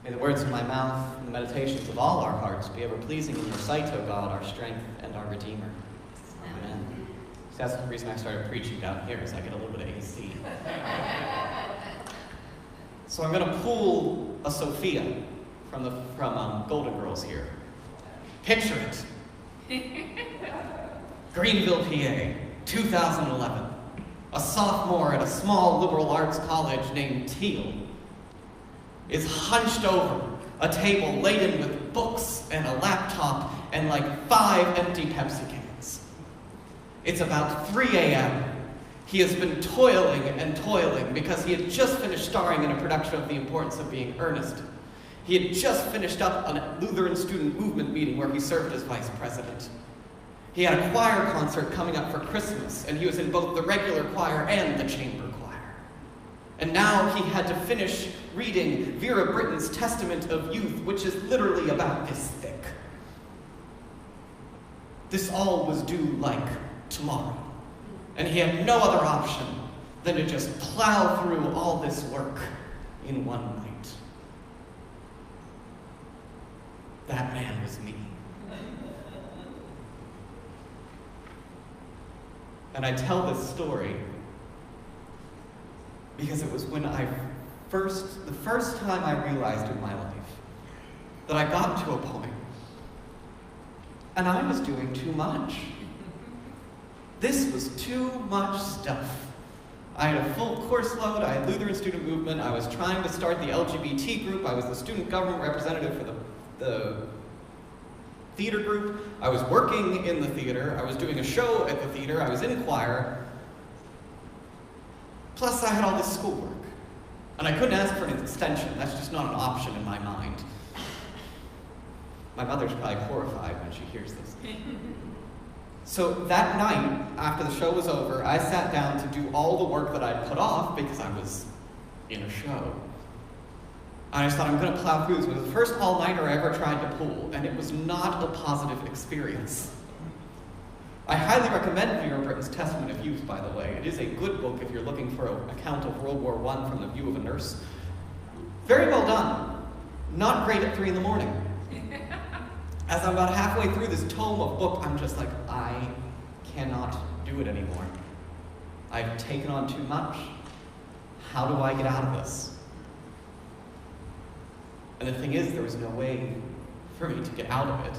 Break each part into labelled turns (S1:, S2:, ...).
S1: May the words of my mouth and the meditations of all our hearts be ever pleasing in your sight, O God, our strength and our Redeemer. Amen. So that's the reason I started preaching down here, is I get a little bit of AC. So I'm going to pull a Sophia from Golden Girls here. Picture it. Greenville, PA, 2011. A sophomore at a small liberal arts college named Teal is hunched over a table laden with books and a laptop and like 5 empty Pepsi cans. It's about 3 a.m. He has been toiling and toiling because he had just finished starring in a production of The Importance of Being Earnest. He had just finished up a Lutheran student movement meeting where he served as vice president. He had a choir concert coming up for Christmas, and he was in both the regular choir and the chamber choir. And now he had to finish reading Vera Britton's Testament of Youth, which is literally about this thick. This all was due like tomorrow, and he had no other option than to just plow through all this work in one night. That man was me. And I tell this story because it was when the first time I realized in my life that I got to a point and I was doing too much. This was too much stuff. I had a full course load, I had Lutheran student movement, I was trying to start the LGBT group, I was the student government representative for the theater group, I was working in the theater, I was doing a show at the theater, I was in choir, plus I had all this schoolwork. And I couldn't ask for an extension, that's just not an option in my mind. My mother's probably horrified when she hears this. So that night, after the show was over, I sat down to do all the work that I'd put off because I was in a show. And I just thought, I'm going to plow through this. It was the first all-nighter I ever tried to pull, and it was not a positive experience. I highly recommend Vera Britton's Testament of Youth, by the way. It is a good book if you're looking for an account of World War I from the view of a nurse. Very well done. Not great at 3 in the morning. As I'm about halfway through this tome of book, I'm just like, I cannot do it anymore. I've taken on too much. How do I get out of this? And the thing is, there was no way for me to get out of it.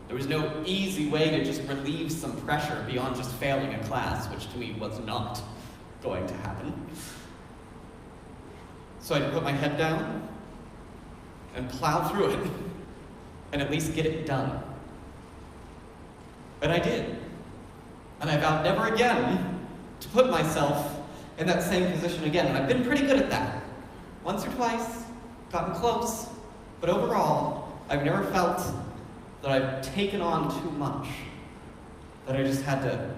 S1: There was no easy way to just relieve some pressure beyond just failing a class, which to me was not going to happen. So I had to put my head down and plow through it and at least get it done. And I did. And I vowed never again to put myself in that same position again. And I've been pretty good at that. Once or twice, gotten close, but overall, I've never felt that I've taken on too much, that I just had to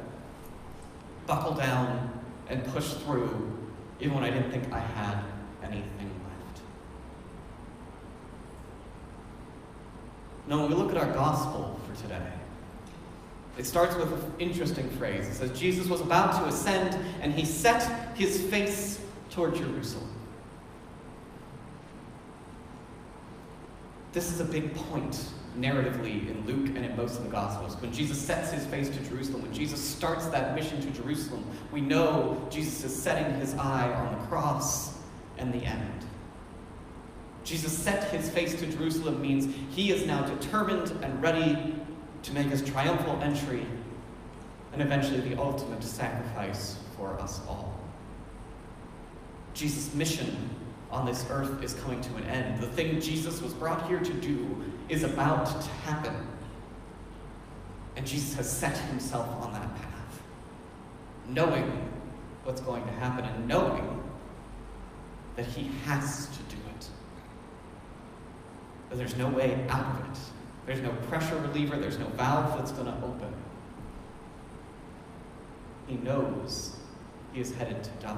S1: buckle down and push through, even when I didn't think I had anything left. Now, when we look at our gospel for today, it starts with an interesting phrase. It says, Jesus was about to ascend, and he set his face toward Jerusalem. This is a big point narratively in Luke and in most of the Gospels. When Jesus sets his face to Jerusalem, when Jesus starts that mission to Jerusalem, we know Jesus is setting his eye on the cross and the end. Jesus set his face to Jerusalem means he is now determined and ready to make his triumphal entry and eventually the ultimate sacrifice for us all. Jesus' mission on this earth is coming to an end. The thing Jesus was brought here to do is about to happen. And Jesus has set himself on that path, knowing what's going to happen and knowing that he has to do it. That there's no way out of it. There's no pressure reliever, there's no valve that's going to open. He knows he is headed to die.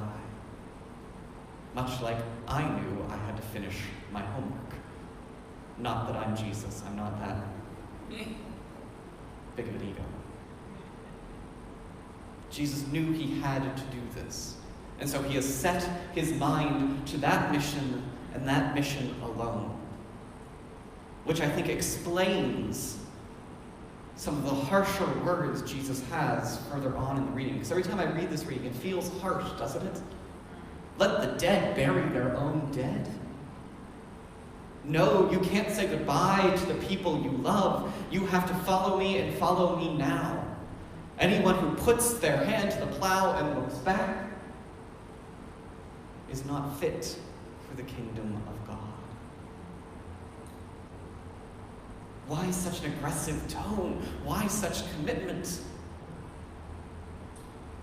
S1: Much like I knew I had to finish my homework. Not that I'm Jesus, I'm not that big of an ego. Jesus knew he had to do this. And so he has set his mind to that mission and that mission alone. which I think explains some of the harsher words Jesus has further on in the reading. Because every time I read this reading, it feels harsh, doesn't it? Let the dead bury their own dead. No, you can't say goodbye to the people you love. You have to follow me and follow me now. Anyone who puts their hand to the plow and looks back is not fit for the kingdom of God. Why such an aggressive tone? Why such commitment?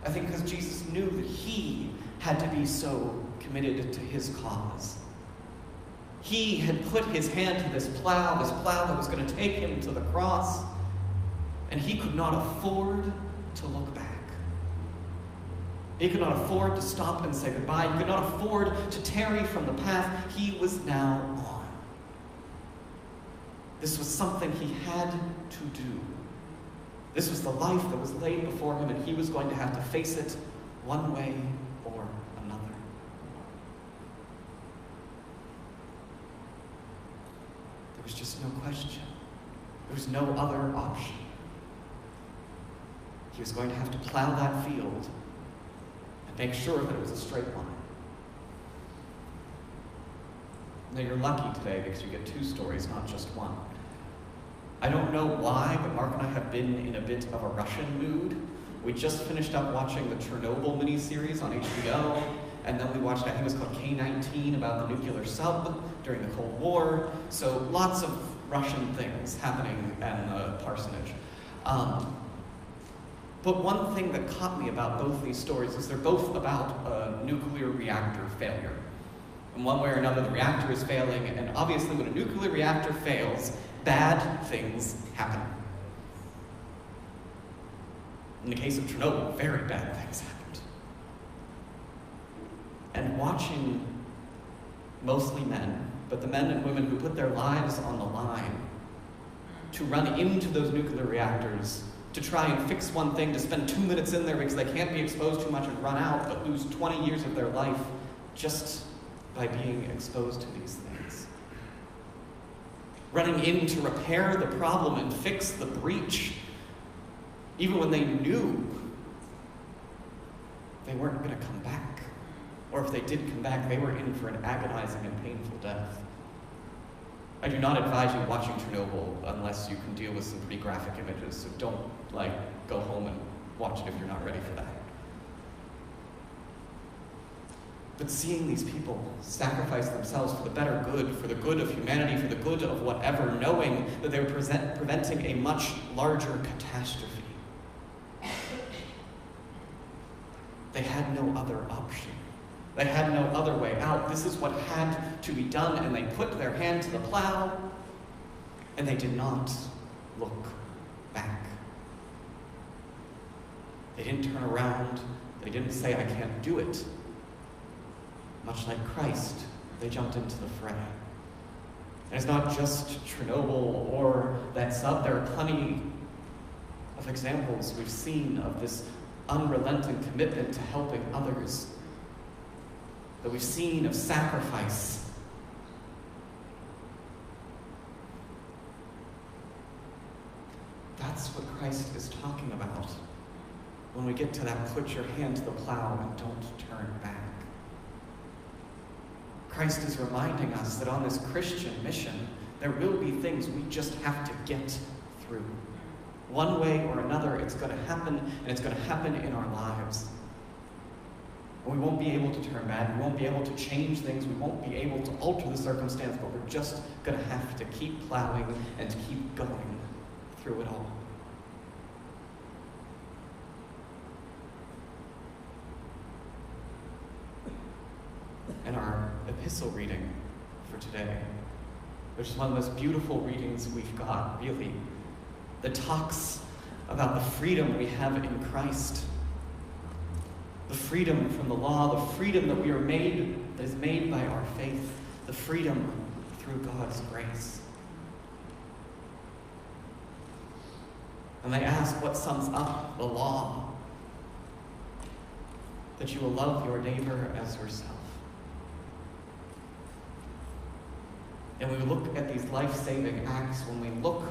S1: I think because Jesus knew that he had to be so committed to his cause. He had put his hand to this plow that was going to take him to the cross, and he could not afford to look back. He could not afford to stop and say goodbye. He could not afford to tarry from the path he was now on. This was something he had to do. This was the life that was laid before him, and he was going to have to face it one way or another. There was just no question. There was no other option. He was going to have to plow that field and make sure that it was a straight line. Now, you're lucky today because you get two stories, not just one. I don't know why, but Mark and I have been in a bit of a Russian mood. We just finished up watching the Chernobyl miniseries on HBO, and then we watched, I think it was called K-19, about the nuclear sub during the Cold War. So lots of Russian things happening in the parsonage. But one thing that caught me about both these stories is they're both about a nuclear reactor failure. In one way or another, the reactor is failing, and obviously when a nuclear reactor fails, bad things happen. In the case of Chernobyl, very bad things happened. And watching mostly men, but the men and women who put their lives on the line to run into those nuclear reactors, to try and fix one thing, to spend 2 minutes in there because they can't be exposed too much and run out, but lose 20 years of their life just by being exposed to these things. Running in to repair the problem and fix the breach, even when they knew they weren't going to come back. Or if they did come back, they were in for an agonizing and painful death. I do not advise you watching Chernobyl unless you can deal with some pretty graphic images, so don't, go home and watch it if you're not ready for that. But seeing these people sacrifice themselves for the better good, for the good of humanity, for the good of whatever, knowing that they were preventing a much larger catastrophe. They had no other option. They had no other way out. This is what had to be done, and they put their hand to the plow, and they did not look back. They didn't turn around. They didn't say, I can't do it. Much like Christ, they jumped into the fray. And it's not just Chernobyl or that sub. There are plenty of examples we've seen of this unrelenting commitment to helping others, that we've seen of sacrifice. That's what Christ is talking about when we get to that put your hand to the plow and don't turn back. Christ is reminding us that on this Christian mission, there will be things we just have to get through. One way or another, it's going to happen, and it's going to happen in our lives. And we won't be able to turn back. We won't be able to change things. We won't be able to alter the circumstance, but we're just going to have to keep plowing and to keep going through it all. And our epistle reading for today, which is one of the most beautiful readings we've got, really, that talks about the freedom we have in Christ, the freedom from the law, the freedom that that is made by our faith, the freedom through God's grace. And they ask what sums up the law, that you will love your neighbor as yourself. And when we look at these life-saving acts, when we look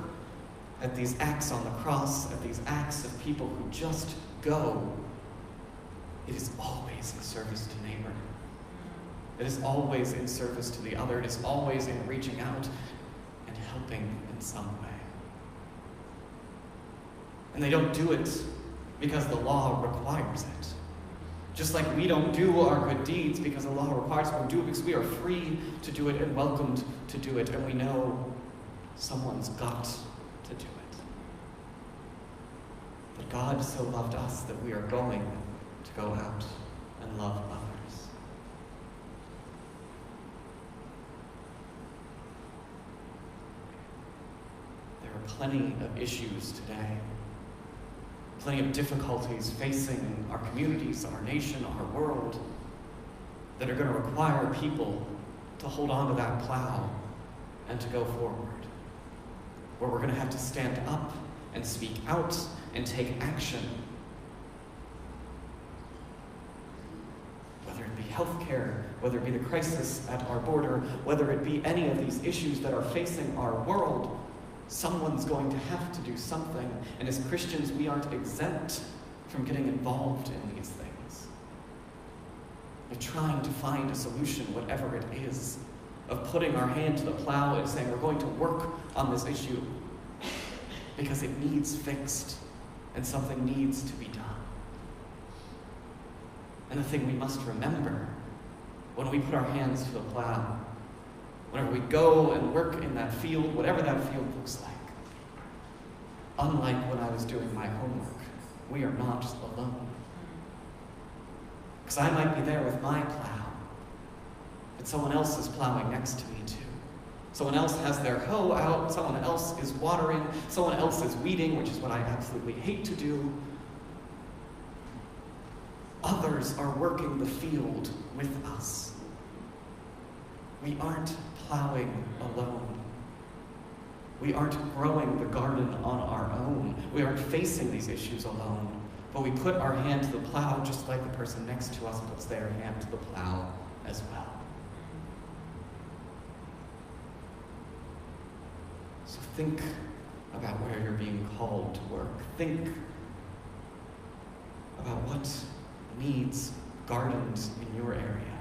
S1: at these acts on the cross, at these acts of people who just go, it is always in service to neighbor. It is always in service to the other. It is always in reaching out and helping in some way. And they don't do it because the law requires it. Just like we don't do our good deeds because the law requires us, we do it because we are free to do it and welcomed to do it, and we know someone's got to do it. But God so loved us that we are going to go out and love others. There are plenty of issues today, plenty of difficulties facing our communities, our nation, our world, that are going to require people to hold on to that plow and to go forward. Where we're going to have to stand up and speak out and take action. Whether it be healthcare, whether it be the crisis at our border, whether it be any of these issues that are facing our world, someone's going to have to do something, and as Christians, we aren't exempt from getting involved in these things. We're trying to find a solution, whatever it is, of putting our hand to the plow and saying we're going to work on this issue because it needs fixed and something needs to be done. And the thing we must remember when we put our hands to the plow, whenever we go and work in that field, whatever that field looks like, unlike when I was doing my homework, we are not alone. Because I might be there with my plow, but someone else is plowing next to me too. Someone else has their hoe out, someone else is watering, someone else is weeding, which is what I absolutely hate to do. Others are working the field with us. We aren't plowing alone. We aren't growing the garden on our own. We aren't facing these issues alone. But we put our hand to the plow just like the person next to us puts their hand to the plow as well. So think about where you're being called to work. Think about what needs gardened in your area.